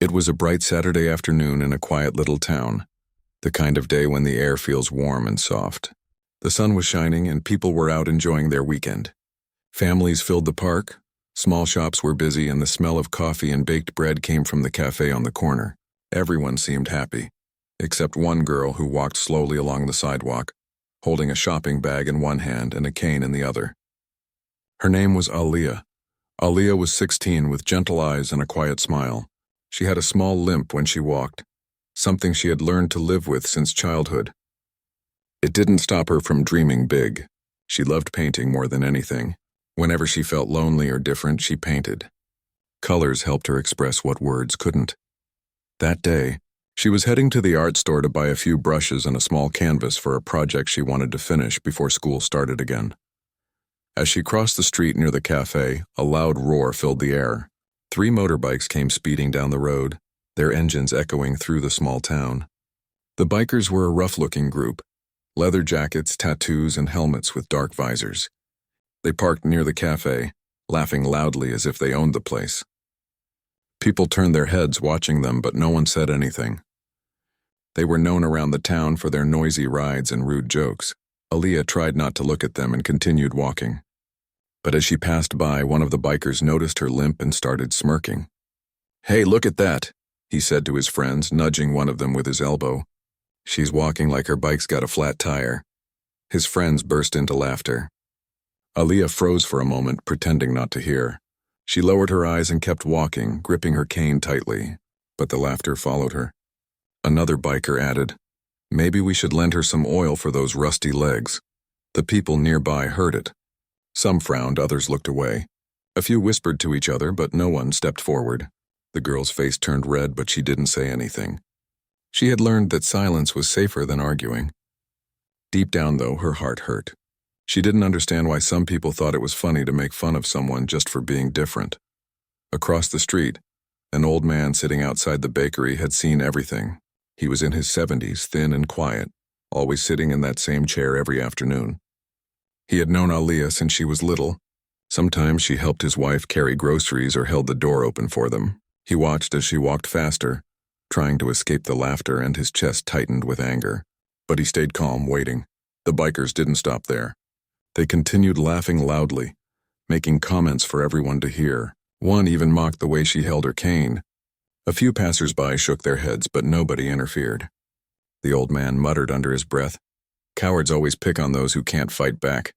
It was a bright Saturday afternoon in a quiet little town, the kind of day when the air feels warm and soft. The sun was shining and people were out enjoying their weekend. Families filled the park, small shops were busy, and the smell of coffee and baked bread came from the cafe on the corner. Everyone seemed happy, except one girl who walked slowly along the sidewalk, holding a shopping bag in one hand and a cane in the other. Her name was Aliyah. Aliyah was 16 with gentle eyes and a quiet smile. She had a small limp when she walked, something she had learned to live with since childhood. It didn't stop her from dreaming big. She loved painting more than anything. Whenever she felt lonely or different, she painted. Colors helped her express what words couldn't. That day, she was heading to the art store to buy a few brushes and a small canvas for a project she wanted to finish before school started again. As she crossed the street near the cafe, a loud roar filled the air. 3 motorbikes came speeding down the road, their engines echoing through the small town. The bikers were a rough-looking group, leather jackets, tattoos, and helmets with dark visors. They parked near the cafe, laughing loudly as if they owned the place. People turned their heads watching them, but no one said anything. They were known around the town for their noisy rides and rude jokes. Aliyah tried not to look at them and continued walking. But as she passed by, one of the bikers noticed her limp and started smirking. "Hey, look at that," he said to his friends, nudging one of them with his elbow. "She's walking like her bike's got a flat tire." His friends burst into laughter. Aliyah froze for a moment, pretending not to hear. She lowered her eyes and kept walking, gripping her cane tightly, but the laughter followed her. Another biker added, "Maybe we should lend her some oil for those rusty legs." The people nearby heard it. Some frowned, others looked away. A few whispered to each other, but no one stepped forward. The girl's face turned red, but she didn't say anything. She had learned that silence was safer than arguing. Deep down, though, her heart hurt. She didn't understand why some people thought it was funny to make fun of someone just for being different. Across the street, an old man sitting outside the bakery had seen everything. He was in his 70s, thin and quiet, always sitting in that same chair every afternoon. He had known Aliyah since she was little. Sometimes she helped his wife carry groceries or held the door open for them. He watched as she walked faster, trying to escape the laughter, and his chest tightened with anger. But he stayed calm, waiting. The bikers didn't stop there. They continued laughing loudly, making comments for everyone to hear. One even mocked the way she held her cane. A few passers-by shook their heads, but nobody interfered. The old man muttered under his breath, "Cowards always pick on those who can't fight back."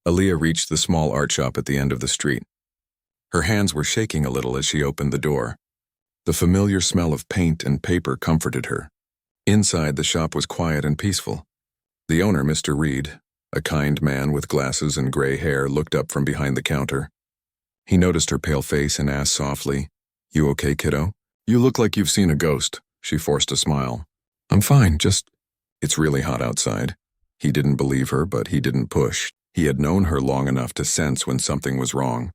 Aliyah reached the small art shop at the end of the street. Her hands were shaking a little as she opened the door. The familiar smell of paint and paper comforted her. Inside, the shop was quiet and peaceful. The owner, Mr. Reed, a kind man with glasses and gray hair, looked up from behind the counter. He noticed her pale face and asked softly, "You okay, kiddo?" "You look like you've seen a ghost." She forced a smile. "I'm fine, just... It's really hot outside." He didn't believe her, but he didn't push. He had known her long enough to sense when something was wrong.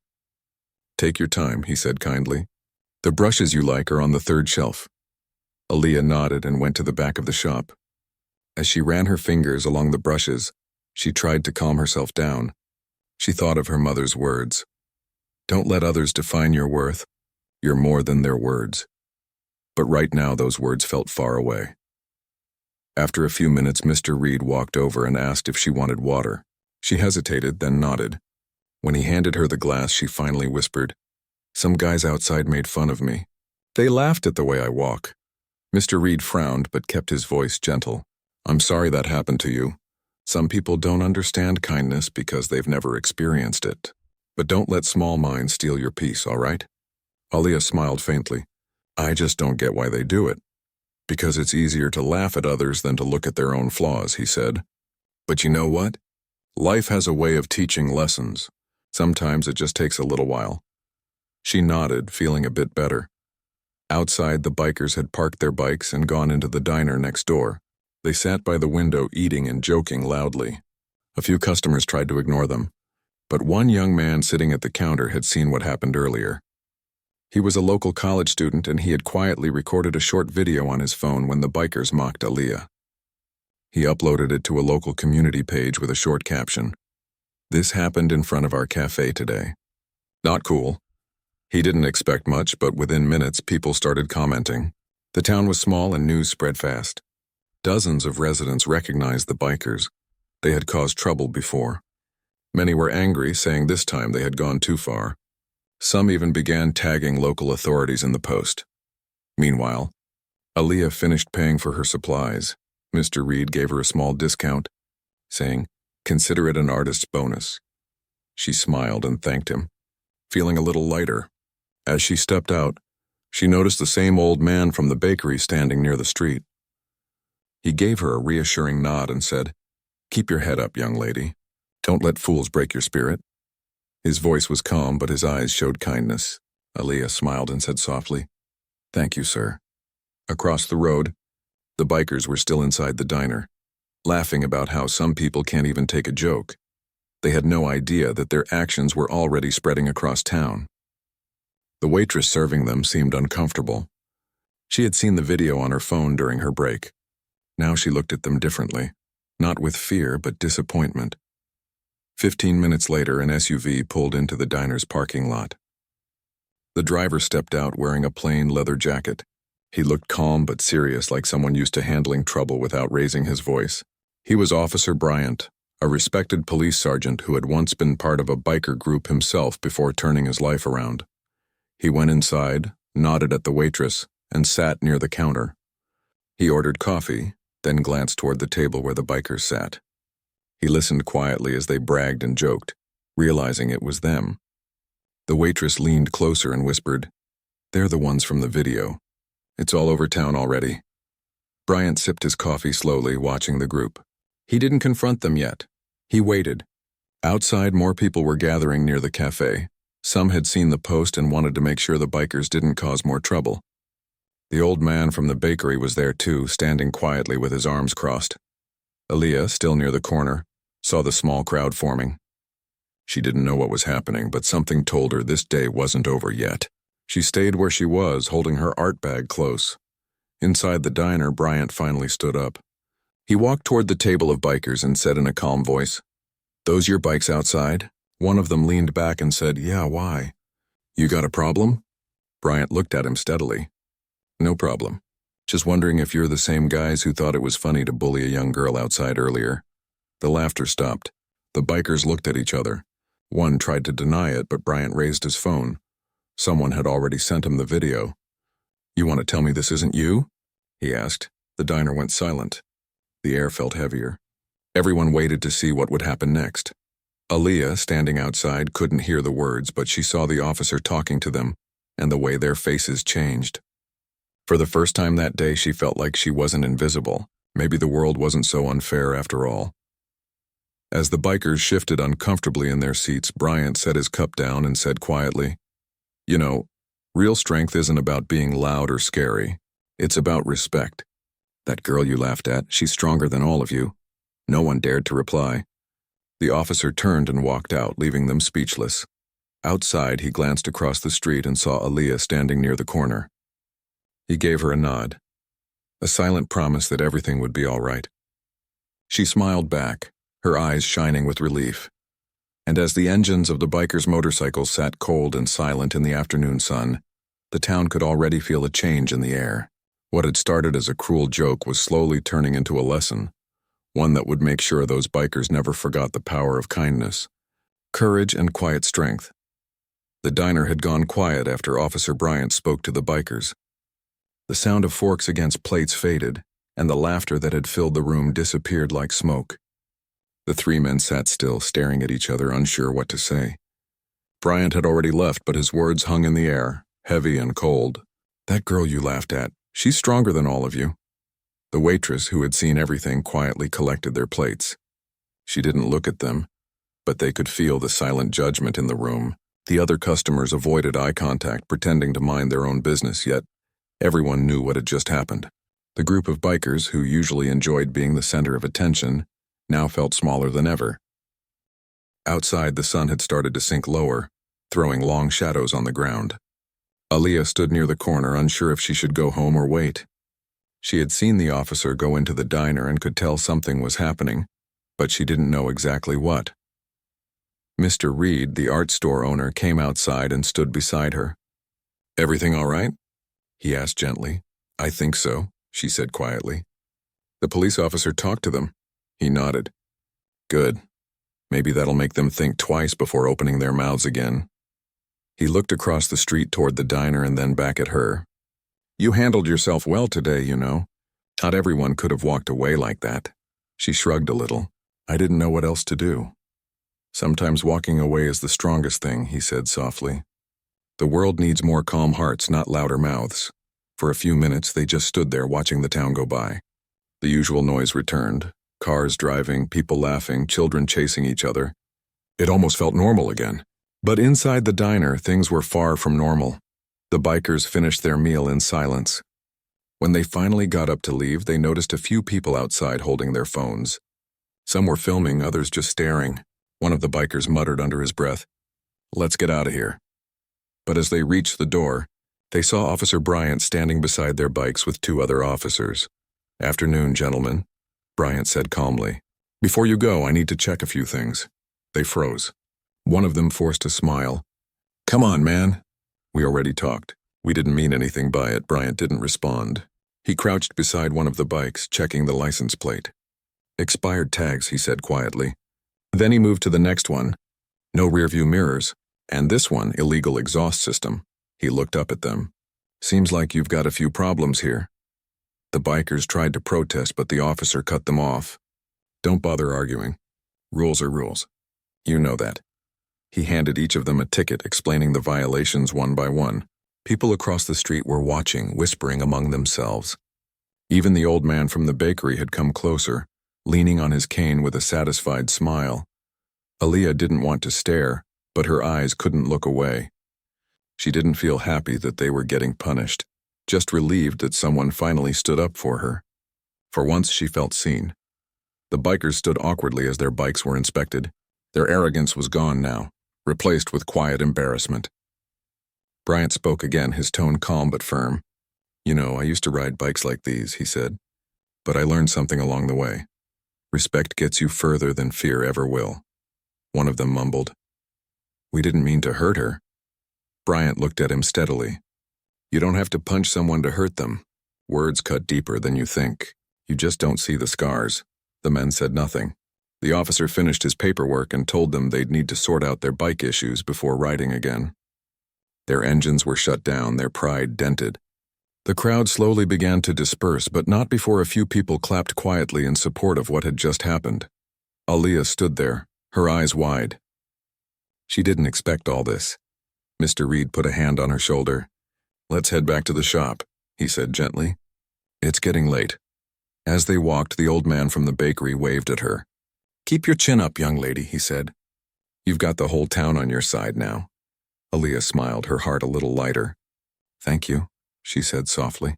"Take your time," he said kindly. "The brushes you like are on the 3rd shelf." Aliyah nodded and went to the back of the shop. As she ran her fingers along the brushes, she tried to calm herself down. She thought of her mother's words. "Don't let others define your worth. You're more than their words." But right now those words felt far away. After a few minutes, Mr. Reed walked over and asked if she wanted water. She hesitated, then nodded. When he handed her the glass, she finally whispered, "Some guys outside made fun of me. They laughed at the way I walk." Mr. Reed frowned but kept his voice gentle. "I'm sorry that happened to you. Some people don't understand kindness because they've never experienced it. But don't let small minds steal your peace, all right?" Aliyah smiled faintly. "I just don't get why they do it." "Because it's easier to laugh at others than to look at their own flaws," he said. "But you know what? Life has a way of teaching lessons. Sometimes it just takes a little while." She nodded, feeling a bit better. Outside, the bikers had parked their bikes and gone into the diner next door. They sat by the window eating and joking loudly. A few customers tried to ignore them, but one young man sitting at the counter had seen what happened earlier. He was a local college student, and he had quietly recorded a short video on his phone when the bikers mocked Aliyah. He uploaded it to a local community page with a short caption. "This happened in front of our cafe today. Not cool." He didn't expect much, but within minutes people started commenting. The town was small and news spread fast. Dozens of residents recognized the bikers. They had caused trouble before. Many were angry, saying this time they had gone too far. Some even began tagging local authorities in the post. Meanwhile, Aaliyah finished paying for her supplies. Mr. Reed gave her a small discount, saying, "Consider it an artist's bonus." She smiled and thanked him, feeling a little lighter. As she stepped out, she noticed the same old man from the bakery standing near the street. He gave her a reassuring nod and said, "Keep your head up, young lady. Don't let fools break your spirit." His voice was calm, but his eyes showed kindness. Aaliyah smiled and said softly, "Thank you, sir." Across the road, the bikers were still inside the diner, laughing about how some people can't even take a joke. They had no idea that their actions were already spreading across town. The waitress serving them seemed uncomfortable. She had seen the video on her phone during her break. Now she looked at them differently, not with fear but disappointment. 15 minutes later, an SUV pulled into the diner's parking lot. The driver stepped out wearing a plain leather jacket. He looked calm but serious, like someone used to handling trouble without raising his voice. He was Officer Bryant, a respected police sergeant who had once been part of a biker group himself before turning his life around. He went inside, nodded at the waitress, and sat near the counter. He ordered coffee, then glanced toward the table where the bikers sat. He listened quietly as they bragged and joked, realizing it was them. The waitress leaned closer and whispered, "They're the ones from the video. It's all over town already." Bryant sipped his coffee slowly, watching the group. He didn't confront them yet. He waited. Outside, more people were gathering near the cafe. Some had seen the post and wanted to make sure the bikers didn't cause more trouble. The old man from the bakery was there too, standing quietly with his arms crossed. Aaliyah, still near the corner, saw the small crowd forming. She didn't know what was happening, but something told her this day wasn't over yet. She stayed where she was, holding her art bag close. Inside the diner, Bryant finally stood up. He walked toward the table of bikers and said in a calm voice, "Those your bikes outside?" One of them leaned back and said, "Yeah, why?" "You got a problem?" Bryant looked at him steadily. "No problem. Just wondering if you're the same guys who thought it was funny to bully a young girl outside earlier." The laughter stopped. The bikers looked at each other. One tried to deny it, but Bryant raised his phone. Someone had already sent him the video. "You want to tell me this isn't you?" he asked. The diner went silent. The air felt heavier. Everyone waited to see what would happen next. Aaliyah, standing outside, couldn't hear the words, but she saw the officer talking to them, and the way their faces changed. For the first time that day, she felt like she wasn't invisible. Maybe the world wasn't so unfair after all. As the bikers shifted uncomfortably in their seats, Bryant set his cup down and said quietly, "You know, real strength isn't about being loud or scary. It's about respect. That girl you laughed at, she's stronger than all of you." No one dared to reply. The officer turned and walked out, leaving them speechless. Outside, he glanced across the street and saw Aaliyah standing near the corner. He gave her a nod, a silent promise that everything would be all right. She smiled back, her eyes shining with relief. And as the engines of the bikers' motorcycles sat cold and silent in the afternoon sun, the town could already feel a change in the air. What had started as a cruel joke was slowly turning into a lesson, one that would make sure those bikers never forgot the power of kindness, courage, and quiet strength. The diner had gone quiet after Officer Bryant spoke to the bikers. The sound of forks against plates faded, and the laughter that had filled the room disappeared like smoke. The three men sat still, staring at each other, unsure what to say. Bryant had already left, but his words hung in the air, heavy and cold. "That girl you laughed at, she's stronger than all of you." The waitress, who had seen everything, quietly collected their plates. She didn't look at them, but they could feel the silent judgment in the room. The other customers avoided eye contact, pretending to mind their own business, yet everyone knew what had just happened. The group of bikers, who usually enjoyed being the center of attention, now felt smaller than ever. Outside, the sun had started to sink lower, throwing long shadows on the ground. Aaliyah stood near the corner, unsure if she should go home or wait. She had seen the officer go into the diner and could tell something was happening, but she didn't know exactly what. Mr. Reed, the art store owner, came outside and stood beside her. Everything all right? He asked gently. I think so, she said quietly. The police officer talked to them. He nodded. Good. Maybe that'll make them think twice before opening their mouths again. He looked across the street toward the diner and then back at her. You handled yourself well today, you know. Not everyone could have walked away like that. She shrugged a little. I didn't know what else to do. Sometimes walking away is the strongest thing, he said softly. The world needs more calm hearts, not louder mouths. For a few minutes, they just stood there watching the town go by. The usual noise returned. Cars driving, people laughing, children chasing each other. It almost felt normal again. But inside the diner, things were far from normal. The bikers finished their meal in silence. When they finally got up to leave, they noticed a few people outside holding their phones. Some were filming, others just staring. One of the bikers muttered under his breath, "Let's get out of here." But as they reached the door, they saw Officer Bryant standing beside their bikes with two other officers. "Afternoon, gentlemen," Bryant said calmly. "Before you go, I need to check a few things." They froze. One of them forced a smile. "Come on, man." "We already talked. We didn't mean anything by it." Bryant didn't respond. He crouched beside one of the bikes, checking the license plate. "Expired tags," he said quietly. Then he moved to the next one. "No rearview mirrors. And this one, illegal exhaust system." He looked up at them. "Seems like you've got a few problems here." The bikers tried to protest, but the officer cut them off. "Don't bother arguing. Rules are rules. You know that." He handed each of them a ticket, explaining the violations one by one. People across the street were watching, whispering among themselves. Even the old man from the bakery had come closer, leaning on his cane with a satisfied smile. Aaliyah didn't want to stare, but her eyes couldn't look away. She didn't feel happy that they were getting punished, just relieved that someone finally stood up for her. For once, she felt seen. The bikers stood awkwardly as their bikes were inspected. Their arrogance was gone now, replaced with quiet embarrassment. Bryant spoke again, his tone calm but firm. "You know, I used to ride bikes like these," he said. "But I learned something along the way. Respect gets you further than fear ever will." One of them mumbled, "We didn't mean to hurt her." Bryant looked at him steadily. "You don't have to punch someone to hurt them. Words cut deeper than you think. You just don't see the scars." The men said nothing. The officer finished his paperwork and told them they'd need to sort out their bike issues before riding again. Their engines were shut down, their pride dented. The crowd slowly began to disperse, but not before a few people clapped quietly in support of what had just happened. Aaliyah stood there, her eyes wide. She didn't expect all this. Mr. Reed put a hand on her shoulder. "Let's head back to the shop," he said gently. "It's getting late." As they walked, the old man from the bakery waved at her. "Keep your chin up, young lady," he said. "You've got the whole town on your side now." Aaliyah smiled, her heart a little lighter. "Thank you," she said softly.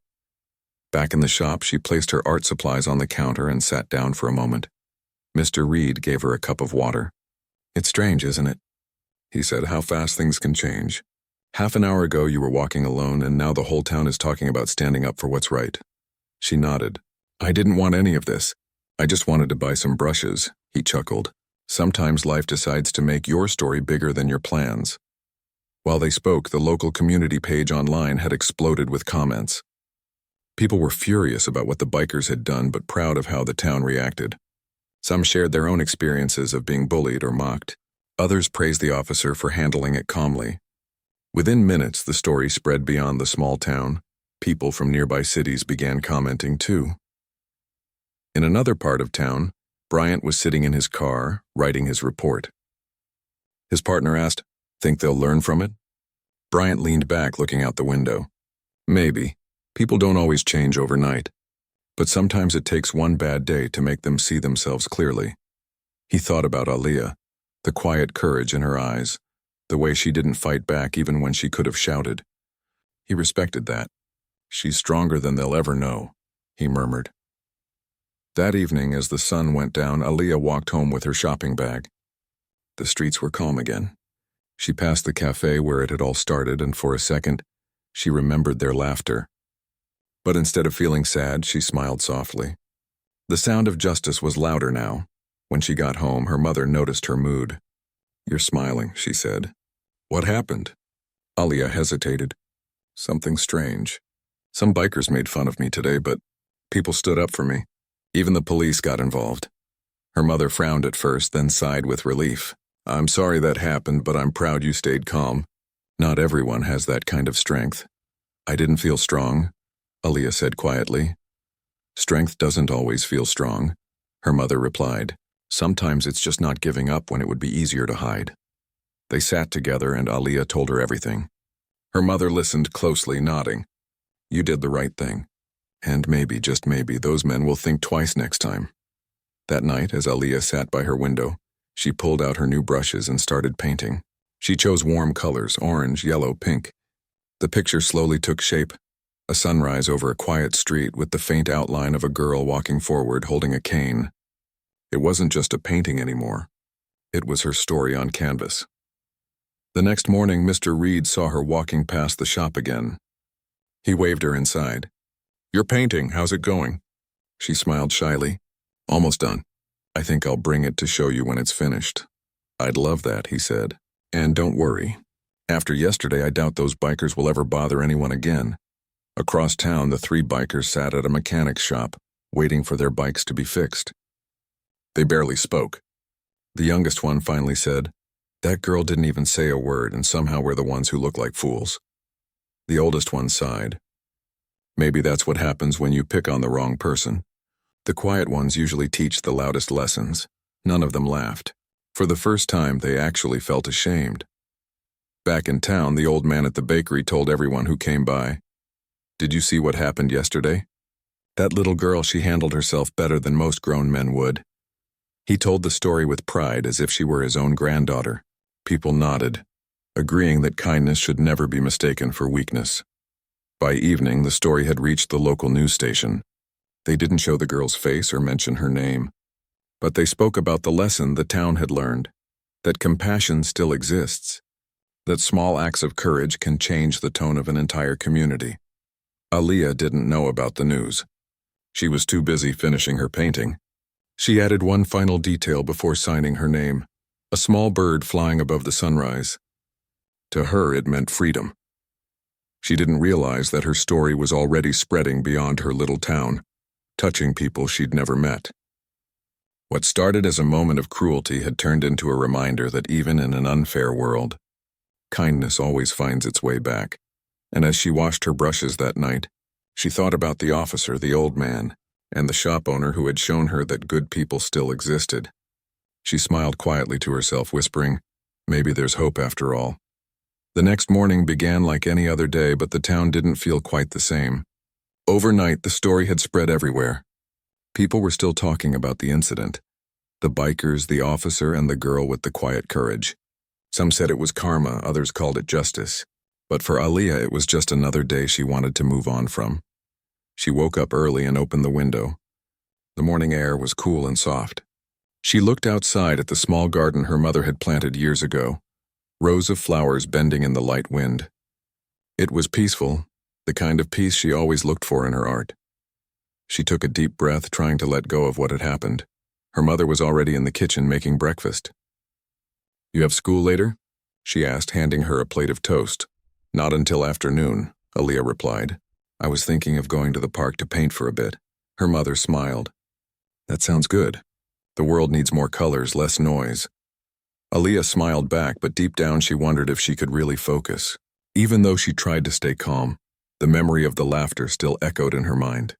Back in the shop, she placed her art supplies on the counter and sat down for a moment. Mr. Reed gave her a cup of water. "It's strange, isn't it?" he said, "how fast things can change. Half an hour ago you were walking alone, and now the whole town is talking about standing up for what's right." She nodded. "I didn't want any of this. I just wanted to buy some brushes," he chuckled. "Sometimes life decides to make your story bigger than your plans." While they spoke, the local community page online had exploded with comments. People were furious about what the bikers had done, but proud of how the town reacted. Some shared their own experiences of being bullied or mocked. Others praised the officer for handling it calmly. Within minutes, the story spread beyond the small town. People from nearby cities began commenting too. In another part of town, Bryant was sitting in his car, writing his report. His partner asked, "Think they'll learn from it?" Bryant leaned back, looking out the window. "Maybe. People don't always change overnight. But sometimes it takes one bad day to make them see themselves clearly." He thought about Aaliyah, the quiet courage in her eyes, the way she didn't fight back even when she could have shouted. He respected that. "She's stronger than they'll ever know," he murmured. That evening, as the sun went down, Aaliyah walked home with her shopping bag. The streets were calm again. She passed the cafe where it had all started, and for a second, she remembered their laughter. But instead of feeling sad, she smiled softly. The sound of justice was louder now. When she got home, her mother noticed her mood. "You're smiling," she said. "What happened?" Aaliyah hesitated. Something strange. Some bikers made fun of me today, but people stood up for me. Even the police got involved. Her mother frowned at first, then sighed with relief. I'm sorry that happened, but I'm proud you stayed calm. Not everyone has that kind of strength. I didn't feel strong, Aaliyah said quietly. Strength doesn't always feel strong, her mother replied. Sometimes it's just not giving up when it would be easier to hide. They sat together and Aaliyah told her everything. Her mother listened closely, nodding. You did the right thing. And maybe, just maybe, those men will think twice next time. That night, as Aaliyah sat by her window, she pulled out her new brushes and started painting. She chose warm colors, orange, yellow, pink. The picture slowly took shape. A sunrise over a quiet street with the faint outline of a girl walking forward holding a cane. It wasn't just a painting anymore. It was her story on canvas. The next morning, Mr. Reed saw her walking past the shop again. He waved her inside. Your painting, how's it going? She smiled shyly. Almost done. I think I'll bring it to show you when it's finished. I'd love that, he said. And don't worry. After yesterday, I doubt those bikers will ever bother anyone again. Across town, the 3 bikers sat at a mechanic's shop, waiting for their bikes to be fixed. They barely spoke. The youngest one finally said, That girl didn't even say a word, and somehow we're the ones who look like fools. The oldest one sighed. Maybe that's what happens when you pick on the wrong person. The quiet ones usually teach the loudest lessons. None of them laughed. For the first time, they actually felt ashamed. Back in town, the old man at the bakery told everyone who came by, Did you see what happened yesterday? That little girl, she handled herself better than most grown men would. He told the story with pride as if she were his own granddaughter. People nodded, agreeing that kindness should never be mistaken for weakness. By evening, the story had reached the local news station. They didn't show the girl's face or mention her name, but they spoke about the lesson the town had learned, that compassion still exists, that small acts of courage can change the tone of an entire community. Aaliyah didn't know about the news. She was too busy finishing her painting. She added one final detail before signing her name, a small bird flying above the sunrise. To her, it meant freedom. She didn't realize that her story was already spreading beyond her little town, touching people she'd never met. What started as a moment of cruelty had turned into a reminder that even in an unfair world, kindness always finds its way back. And as she washed her brushes that night, she thought about the officer, the old man, and the shop owner who had shown her that good people still existed. She smiled quietly to herself, whispering, Maybe there's hope after all. The next morning began like any other day, but the town didn't feel quite the same. Overnight, the story had spread everywhere. People were still talking about the incident. The bikers, the officer, and the girl with the quiet courage. Some said it was karma, others called it justice. But for Aaliyah, it was just another day she wanted to move on from. She woke up early and opened the window. The morning air was cool and soft. She looked outside at the small garden her mother had planted years ago, rows of flowers bending in the light wind. It was peaceful, the kind of peace she always looked for in her art. She took a deep breath, trying to let go of what had happened. Her mother was already in the kitchen making breakfast. You have school later? She asked, handing her a plate of toast. Not until afternoon, Aaliyah replied. I was thinking of going to the park to paint for a bit. Her mother smiled. That sounds good. The world needs more colors, less noise. Aaliyah smiled back, but deep down she wondered if she could really focus. Even though she tried to stay calm, the memory of the laughter still echoed in her mind.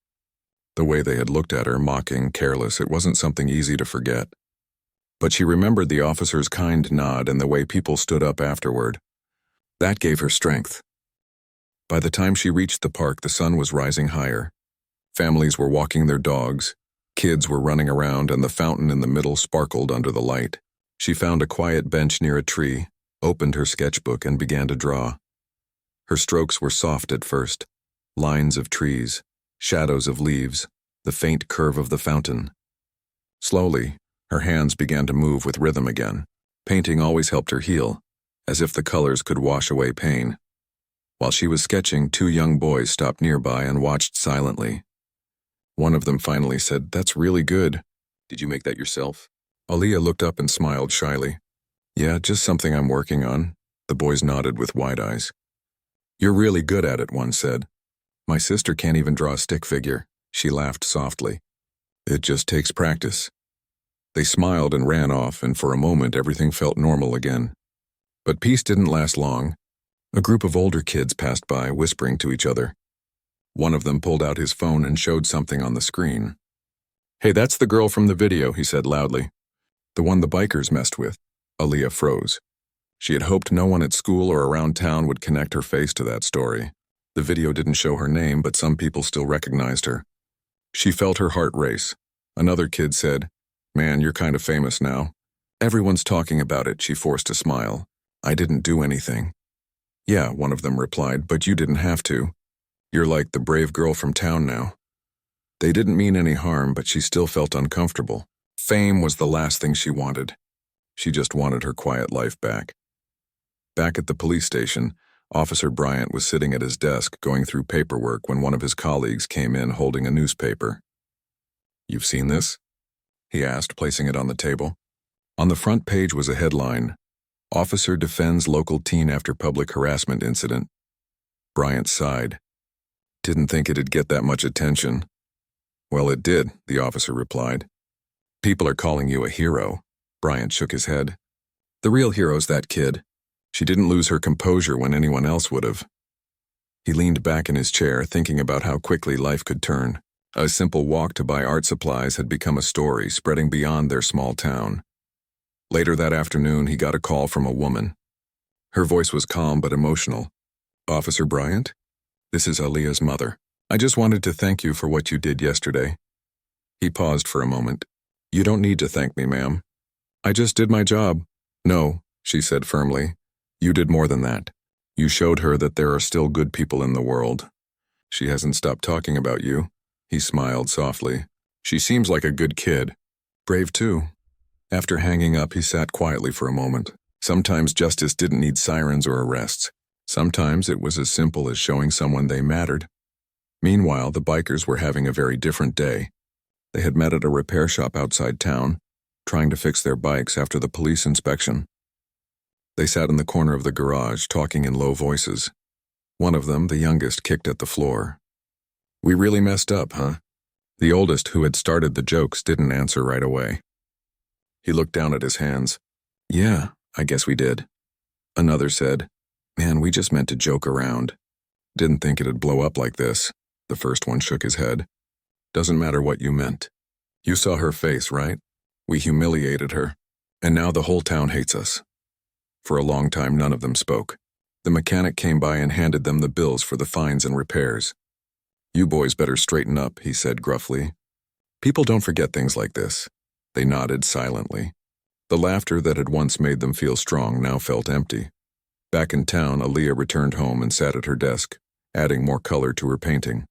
The way they had looked at her, mocking, careless, it wasn't something easy to forget. But she remembered the officer's kind nod and the way people stood up afterward. That gave her strength. By the time she reached the park, the sun was rising higher. Families were walking their dogs, kids were running around, and the fountain in the middle sparkled under the light. She found a quiet bench near a tree, opened her sketchbook, and began to draw. Her strokes were soft at first, lines of trees, shadows of leaves, the faint curve of the fountain. Slowly, her hands began to move with rhythm again. Painting always helped her heal, as if the colors could wash away pain. While she was sketching, 2 young boys stopped nearby and watched silently. One of them finally said, That's really good. Did you make that yourself? Aaliyah looked up and smiled shyly. Yeah, just something I'm working on. The boys nodded with wide eyes. "You're really good at it," one said. "My sister can't even draw a stick figure." She laughed softly. "It just takes practice." They smiled and ran off, and for a moment everything felt normal again. But peace didn't last long. A group of older kids passed by, whispering to each other. One of them pulled out his phone and showed something on the screen. "Hey, that's the girl from the video," he said loudly. "The one the bikers messed with." Aaliyah froze. She had hoped no one at school or around town would connect her face to that story. The video didn't show her name, but some people still recognized her. She felt her heart race. Another kid said, "Man, you're kind of famous now." "Everyone's talking about it," she forced a smile. "I didn't do anything." "Yeah," one of them replied, "but you didn't have to. You're like the brave girl from town now." They didn't mean any harm, but she still felt uncomfortable. Fame was the last thing she wanted. She just wanted her quiet life back. Back at the police station, Officer Bryant was sitting at his desk going through paperwork when one of his colleagues came in holding a newspaper. "You've seen this?" he asked, placing it on the table. On the front page was a headline, "Officer Defends Local Teen After Public Harassment Incident." Bryant sighed. "Didn't think it'd get that much attention." "Well, it did," the officer replied. "People are calling you a hero." Bryant shook his head. "The real hero's that kid. She didn't lose her composure when anyone else would have." He leaned back in his chair, thinking about how quickly life could turn. A simple walk to buy art supplies had become a story spreading beyond their small town. Later that afternoon, he got a call from a woman. Her voice was calm but emotional. "Officer Bryant? This is Aaliyah's mother. I just wanted to thank you for what you did yesterday." He paused for a moment. "You don't need to thank me, ma'am. I just did my job." "No," she said firmly. "You did more than that. You showed her that there are still good people in the world. She hasn't stopped talking about you." He smiled softly. "She seems like a good kid. Brave too." After hanging up, he sat quietly for a moment. Sometimes justice didn't need sirens or arrests. Sometimes it was as simple as showing someone they mattered. Meanwhile, the bikers were having a very different day. They had met at a repair shop outside town, trying to fix their bikes after the police inspection. They sat in the corner of the garage, talking in low voices. One of them, the youngest, kicked at the floor. "We really messed up, huh?" The oldest, who had started the jokes, didn't answer right away. He looked down at his hands. "Yeah, I guess we did." Another said, "Man, we just meant to joke around. Didn't think it'd blow up like this." The first one shook his head. "Doesn't matter what you meant. You saw her face, right? We humiliated her. And now the whole town hates us." For a long time, none of them spoke. The mechanic came by and handed them the bills for the fines and repairs. "You boys better straighten up," he said gruffly. "People don't forget things like this." They nodded silently. The laughter that had once made them feel strong now felt empty. Back in town, Aaliyah returned home and sat at her desk, adding more color to her painting.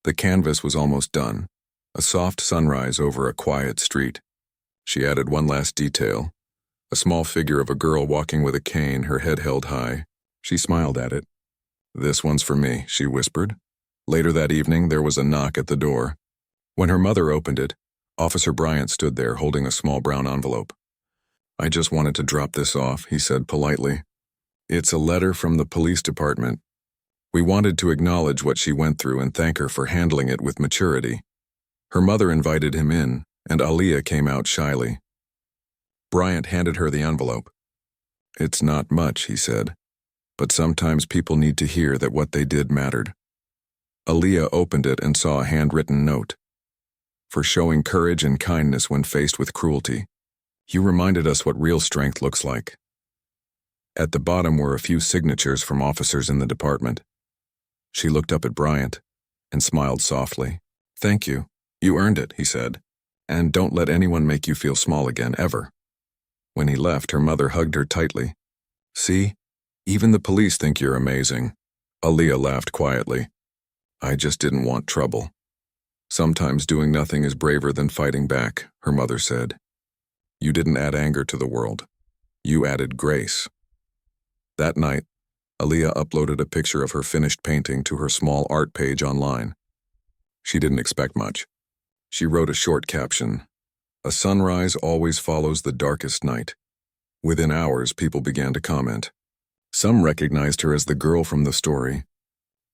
The canvas was almost done, a soft sunrise over a quiet street. She added one last detail, a small figure of a girl walking with a cane, her head held high. She smiled at it. "This one's for me," she whispered. Later that evening, there was a knock at the door. When her mother opened it, Officer Bryant stood there holding a small brown envelope. "I just wanted to drop this off," he said politely. "It's a letter from the police department. We wanted to acknowledge what she went through and thank her for handling it with maturity." Her mother invited him in, and Aaliyah came out shyly. Bryant handed her the envelope. "It's not much," he said, "but sometimes people need to hear that what they did mattered." Aaliyah opened it and saw a handwritten note. "For showing courage and kindness when faced with cruelty. You reminded us what real strength looks like." At the bottom were a few signatures from officers in the department. She looked up at Bryant and smiled softly. "Thank you. You earned it," he said. "And don't let anyone make you feel small again, ever." When he left, her mother hugged her tightly. "See? Even the police think you're amazing." Aaliyah laughed quietly. "I just didn't want trouble." "Sometimes doing nothing is braver than fighting back," her mother said. "You didn't add anger to the world. You added grace." That night, Aaliyah uploaded a picture of her finished painting to her small art page online. She didn't expect much. She wrote a short caption, "A sunrise always follows the darkest night." Within hours, people began to comment. Some recognized her as the girl from the story.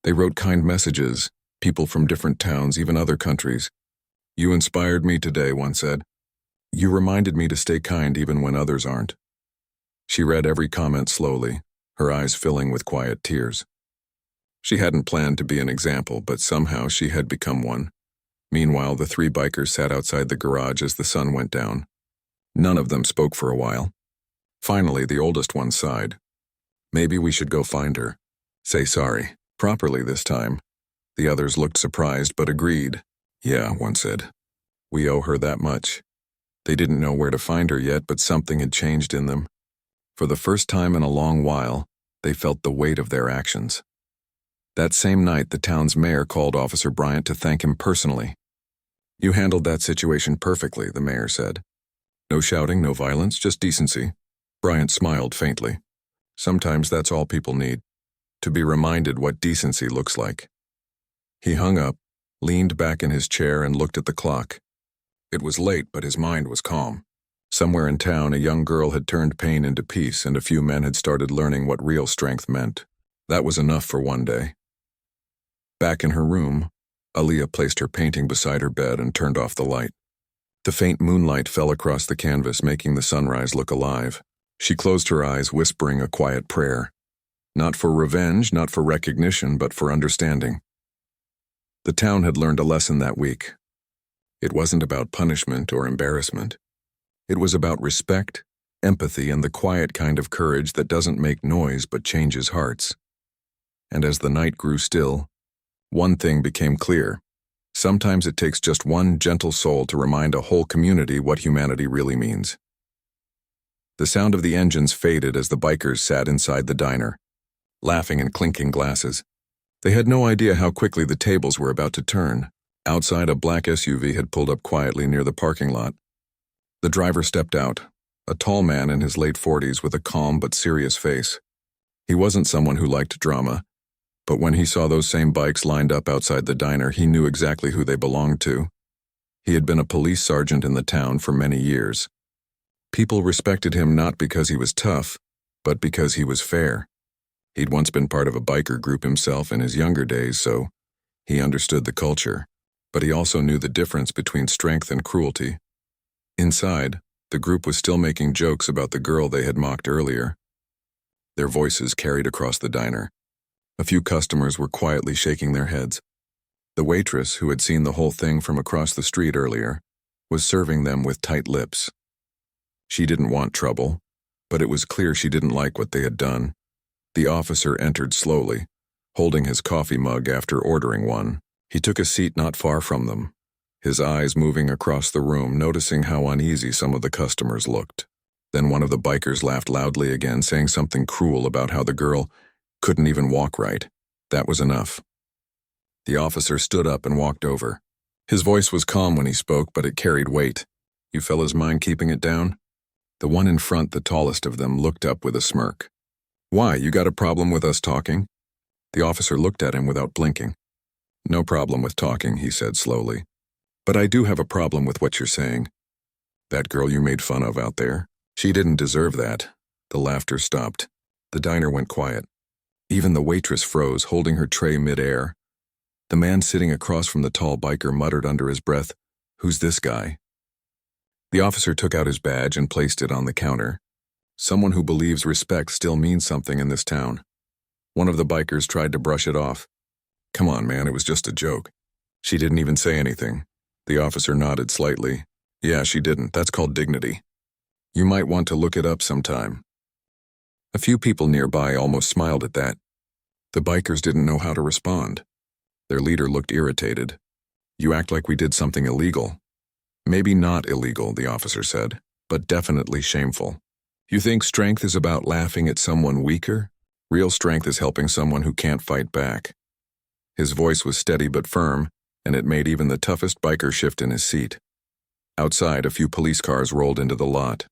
They wrote kind messages, people from different towns, even other countries. "You inspired me today," one said. "You reminded me to stay kind even when others aren't." She read every comment slowly, her eyes filling with quiet tears. She hadn't planned to be an example, but somehow she had become one. Meanwhile, the three bikers sat outside the garage as the sun went down. None of them spoke for a while. Finally, the oldest one sighed. "Maybe we should go find her. Say sorry, properly this time." The others looked surprised but agreed. "Yeah," one said. "We owe her that much." They didn't know where to find her yet, but something had changed in them. For the first time in a long while, they felt the weight of their actions. That same night, the town's mayor called Officer Bryant to thank him personally. "You handled that situation perfectly," the mayor said. "No shouting, no violence, just decency." Bryant smiled faintly. Sometimes that's all people need, to be reminded what decency looks like. He hung up, leaned back in his chair, and looked at the clock. It was late, but his mind was calm. Somewhere in town, a young girl had turned pain into peace, and a few men had started learning what real strength meant. That was enough for one day. Back in her room, Aaliyah placed her painting beside her bed and turned off the light. The faint moonlight fell across the canvas, making the sunrise look alive. She closed her eyes, whispering a quiet prayer. Not for revenge, not for recognition, but for understanding. The town had learned a lesson that week. It wasn't about punishment or embarrassment. It was about respect, empathy, and the quiet kind of courage that doesn't make noise but changes hearts. And as the night grew still, one thing became clear. Sometimes it takes just one gentle soul to remind a whole community what humanity really means. The sound of the engines faded as the bikers sat inside the diner, laughing and clinking glasses. They had no idea how quickly the tables were about to turn. Outside, a black SUV had pulled up quietly near the parking lot. The driver stepped out, a tall man in his late 40s with a calm but serious face. He wasn't someone who liked drama, but when he saw those same bikes lined up outside the diner, he knew exactly who they belonged to. He had been a police sergeant in the town for many years. People respected him not because he was tough, but because he was fair. He'd once been part of a biker group himself in his younger days, so he understood the culture. But he also knew the difference between strength and cruelty. Inside, the group was still making jokes about the girl they had mocked earlier. Their voices carried across the diner. A few customers were quietly shaking their heads. The waitress, who had seen the whole thing from across the street earlier, was serving them with tight lips. She didn't want trouble, but it was clear she didn't like what they had done. The officer entered slowly, holding his coffee mug after ordering one. He took a seat not far from them, his eyes moving across the room, noticing how uneasy some of the customers looked. Then one of the bikers laughed loudly again, saying something cruel about how the girl couldn't even walk right. That was enough. The officer stood up and walked over. His voice was calm when he spoke, but it carried weight. "You fellas mind keeping it down?" The one in front, the tallest of them, looked up with a smirk. "Why, you got a problem with us talking?" The officer looked at him without blinking. "No problem with talking," he said slowly. "But I do have a problem with what you're saying. That girl you made fun of out there, she didn't deserve that." The laughter stopped. The diner went quiet. Even the waitress froze, holding her tray mid-air. The man sitting across from the tall biker muttered under his breath, "Who's this guy?" The officer took out his badge and placed it on the counter. Someone who believes respect still means something in this town. One of the bikers tried to brush it off. "Come on, man, it was just a joke." She didn't even say anything. The officer nodded slightly. "Yeah, she didn't. That's called dignity. You might want to look it up sometime." A few people nearby almost smiled at that. The bikers didn't know how to respond. Their leader looked irritated. "You act like we did something illegal." "Maybe not illegal," the officer said, "but definitely shameful. You think strength is about laughing at someone weaker? Real strength is helping someone who can't fight back." His voice was steady but firm, and it made even the toughest biker shift in his seat. Outside, a few police cars rolled into the lot.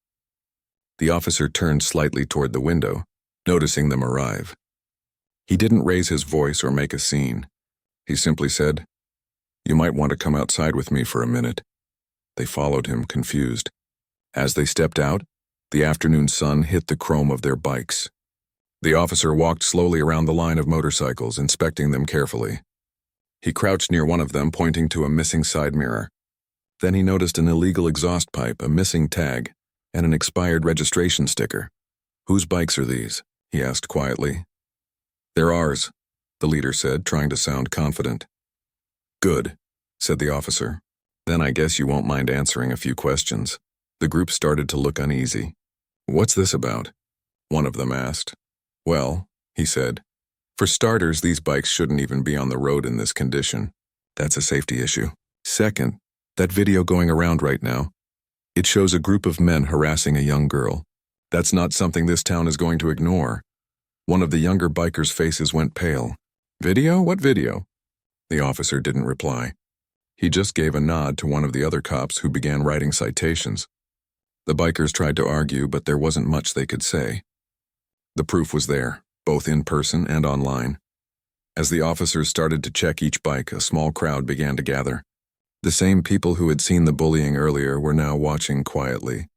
The officer turned slightly toward the window, noticing them arrive. He didn't raise his voice or make a scene. He simply said, "You might want to come outside with me for a minute." They followed him, confused. As they stepped out, the afternoon sun hit the chrome of their bikes. The officer walked slowly around the line of motorcycles, inspecting them carefully. He crouched near one of them, pointing to a missing side mirror. Then he noticed an illegal exhaust pipe, a missing tag, and an expired registration sticker. "Whose bikes are these?" he asked quietly. "They're ours," the leader said, trying to sound confident. "Good," said the officer. "Then I guess you won't mind answering a few questions." The group started to look uneasy. "What's this about?" one of them asked. "Well," he said, "for starters, these bikes shouldn't even be on the road in this condition. That's a safety issue. Second, that video going around right now, it shows a group of men harassing a young girl. That's not something this town is going to ignore." One of the younger bikers' faces went pale. "Video? What video?" The officer didn't reply. He just gave a nod to one of the other cops, who began writing citations. The bikers tried to argue, but there wasn't much they could say. The proof was there, both in person and online. As the officers started to check each bike, a small crowd began to gather. The same people who had seen the bullying earlier were now watching quietly.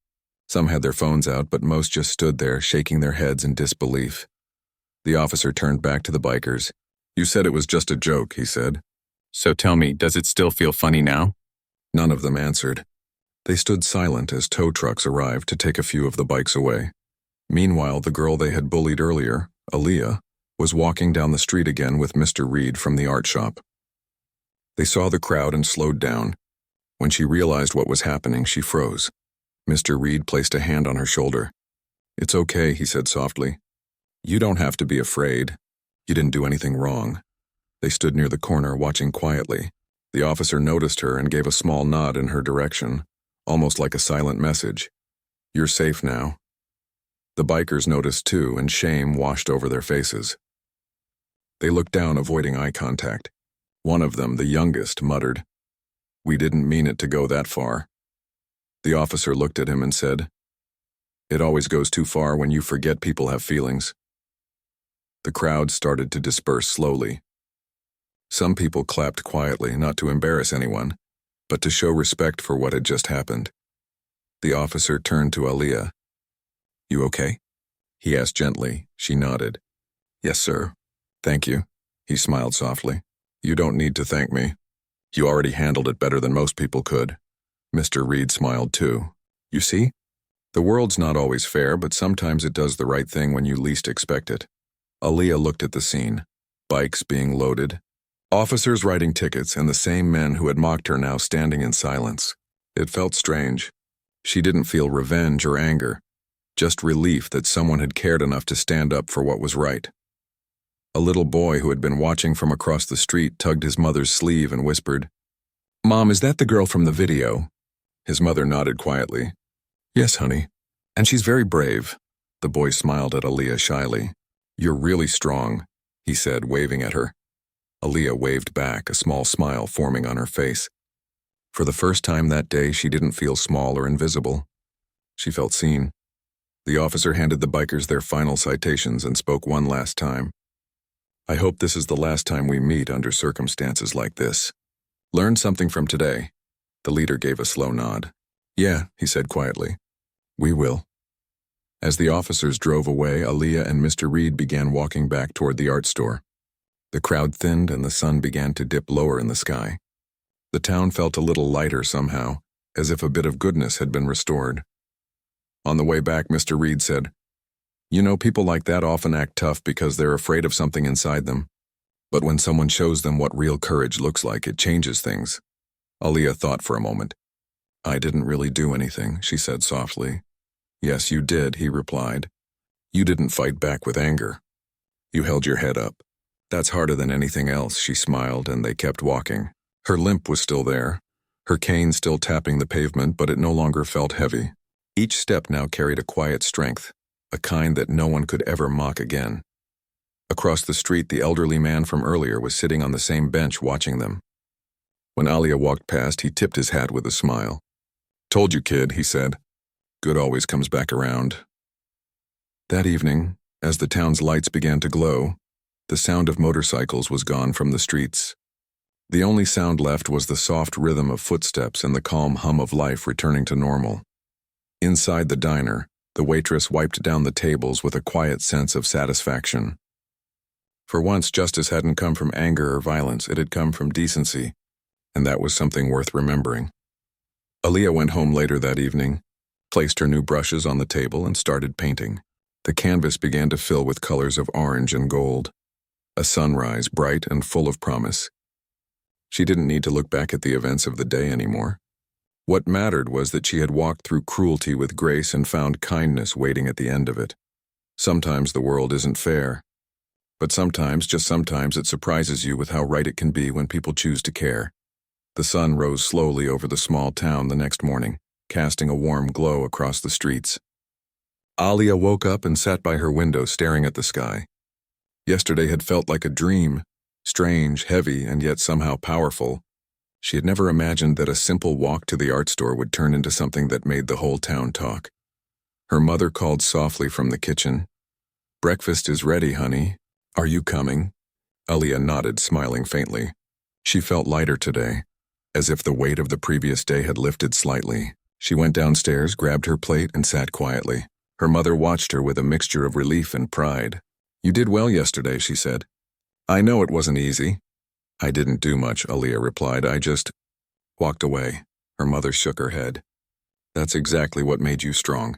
Some had their phones out, but most just stood there, shaking their heads in disbelief. The officer turned back to the bikers. "You said it was just a joke," he said. "So tell me, does it still feel funny now?" None of them answered. They stood silent as tow trucks arrived to take a few of the bikes away. Meanwhile, the girl they had bullied earlier, Aaliyah, was walking down the street again with Mr. Reed from the art shop. They saw the crowd and slowed down. When she realized what was happening, she froze. Mr. Reed placed a hand on her shoulder. "It's okay," he said softly. "You don't have to be afraid. You didn't do anything wrong." They stood near the corner, watching quietly. The officer noticed her and gave a small nod in her direction, almost like a silent message. "You're safe now." The bikers noticed too, and shame washed over their faces. They looked down, avoiding eye contact. One of them, the youngest, muttered, "We didn't mean it to go that far." The officer looked at him and said, "It always goes too far when you forget people have feelings." The crowd started to disperse slowly. Some people clapped quietly, not to embarrass anyone, but to show respect for what had just happened. The officer turned to Aaliyah. "You okay?" he asked gently. She nodded. "Yes, sir. Thank you." He smiled softly. "You don't need to thank me. You already handled it better than most people could." Mr. Reed smiled too. "You see? The world's not always fair, but sometimes it does the right thing when you least expect it." Aaliyah looked at the scene. Bikes being loaded, officers writing tickets, and the same men who had mocked her now standing in silence. It felt strange. She didn't feel revenge or anger, just relief that someone had cared enough to stand up for what was right. A little boy who had been watching from across the street tugged his mother's sleeve and whispered, "Mom, is that the girl from the video?" His mother nodded quietly. "Yes, honey. And she's very brave." The boy smiled at Aaliyah shyly. "You're really strong," he said, waving at her. Aaliyah waved back, a small smile forming on her face. For the first time that day, she didn't feel small or invisible. She felt seen. The officer handed the bikers their final citations and spoke one last time. "I hope this is the last time we meet under circumstances like this. Learn something from today." The leader gave a slow nod. "Yeah," he said quietly. "We will." As the officers drove away, Aaliyah and Mr. Reed began walking back toward the art store. The crowd thinned and the sun began to dip lower in the sky. The town felt a little lighter somehow, as if a bit of goodness had been restored. On the way back, Mr. Reed said, "You know, people like that often act tough because they're afraid of something inside them. But when someone shows them what real courage looks like, it changes things." Aaliyah thought for a moment. "I didn't really do anything," she said softly. "Yes, you did," he replied. "You didn't fight back with anger. You held your head up. That's harder than anything else," she smiled, and they kept walking. Her limp was still there, her cane still tapping the pavement, but it no longer felt heavy. Each step now carried a quiet strength, a kind that no one could ever mock again. Across the street, the elderly man from earlier was sitting on the same bench watching them. When Aaliyah walked past, he tipped his hat with a smile. "Told you, kid," he said. "Good always comes back around." That evening, as the town's lights began to glow, the sound of motorcycles was gone from the streets. The only sound left was the soft rhythm of footsteps and the calm hum of life returning to normal. Inside the diner, The waitress wiped down the tables with a quiet sense of satisfaction. For once, justice hadn't come from anger or violence, it had come from decency, and that was something worth remembering. Aaliyah went home later that evening, placed her new brushes on the table, and started painting. The canvas began to fill with colors of orange and gold, a sunrise bright and full of promise. She didn't need to look back at the events of the day anymore. What mattered was that she had walked through cruelty with grace and found kindness waiting at the end of it. Sometimes the world isn't fair, but sometimes, just sometimes, it surprises you with how right it can be when people choose to care. The sun rose slowly over the small town the next morning, casting a warm glow across the streets. Aaliyah woke up and sat by her window staring at the sky. Yesterday had felt like a dream, strange, heavy, and yet somehow powerful. She had never imagined that a simple walk to the art store would turn into something that made the whole town talk. Her mother called softly from the kitchen. "Breakfast is ready, honey. Are you coming?" Aaliyah nodded, smiling faintly. She felt lighter today, as if the weight of the previous day had lifted slightly. She went downstairs, grabbed her plate, and sat quietly. Her mother watched her with a mixture of relief and pride. "You did well yesterday," she said. "I know it wasn't easy." "I didn't do much," Aaliyah replied. "I just walked away." Her mother shook her head. "That's exactly what made you strong.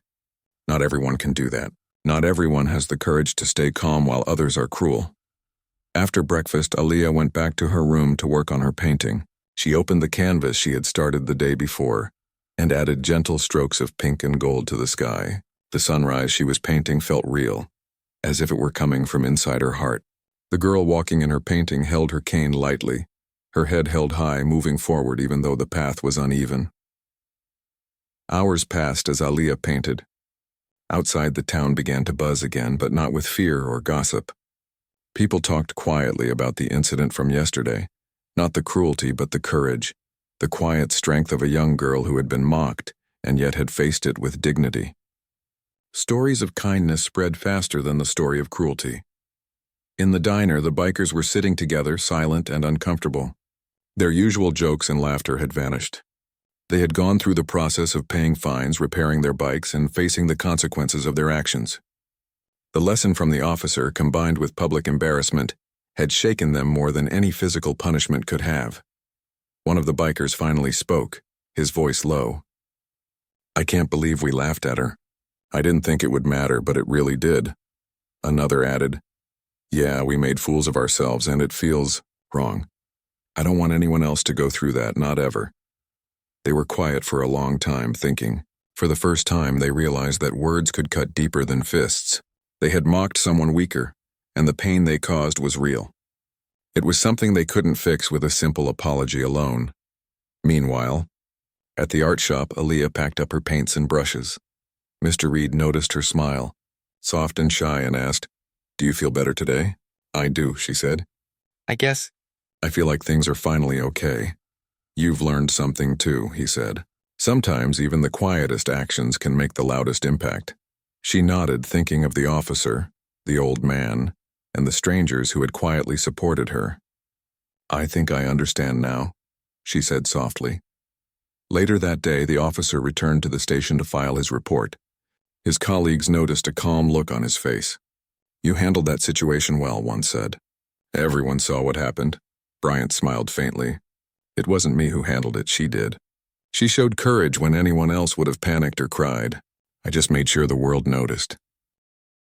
Not everyone can do that. Not everyone has the courage to stay calm while others are cruel." After breakfast, Aaliyah went back to her room to work on her painting. She opened the canvas she had started the day before and added gentle strokes of pink and gold to the sky. The sunrise she was painting felt real, as if it were coming from inside her heart. The girl walking in her painting held her cane lightly, her head held high, moving forward even though the path was uneven. Hours passed as Aaliyah painted. Outside, the town began to buzz again, but not with fear or gossip. People talked quietly about the incident from yesterday, not the cruelty but the courage, the quiet strength of a young girl who had been mocked and yet had faced it with dignity. Stories of kindness spread faster than the story of cruelty. In the diner, the bikers were sitting together, silent and uncomfortable. Their usual jokes and laughter had vanished. They had gone through the process of paying fines, repairing their bikes, and facing the consequences of their actions. The lesson from the officer, combined with public embarrassment, had shaken them more than any physical punishment could have. One of the bikers finally spoke, his voice low. "I can't believe we laughed at her. I didn't think it would matter, but it really did." Another added, "Yeah, we made fools of ourselves, and it feels wrong. I don't want anyone else to go through that, not ever." They were quiet for a long time, thinking. For the first time, they realized that words could cut deeper than fists. They had mocked someone weaker, and the pain they caused was real. It was something they couldn't fix with a simple apology alone. Meanwhile, at the art shop, Aaliyah packed up her paints and brushes. Mr. Reed noticed her smile, soft and shy, and asked, "Do you feel better today?" "I do," she said. I guess. "I feel like things are finally okay." "You've learned something too," he said. "Sometimes even the quietest actions can make the loudest impact." She nodded, thinking of the officer, the old man, and the strangers who had quietly supported her. "I think I understand now," she said softly. Later that day, the officer returned to the station to file his report. His colleagues noticed a calm look on his face. "You handled that situation well," one said. "Everyone saw what happened." Bryant smiled faintly. "It wasn't me who handled it, she did. She showed courage when anyone else would have panicked or cried. I just made sure the world noticed."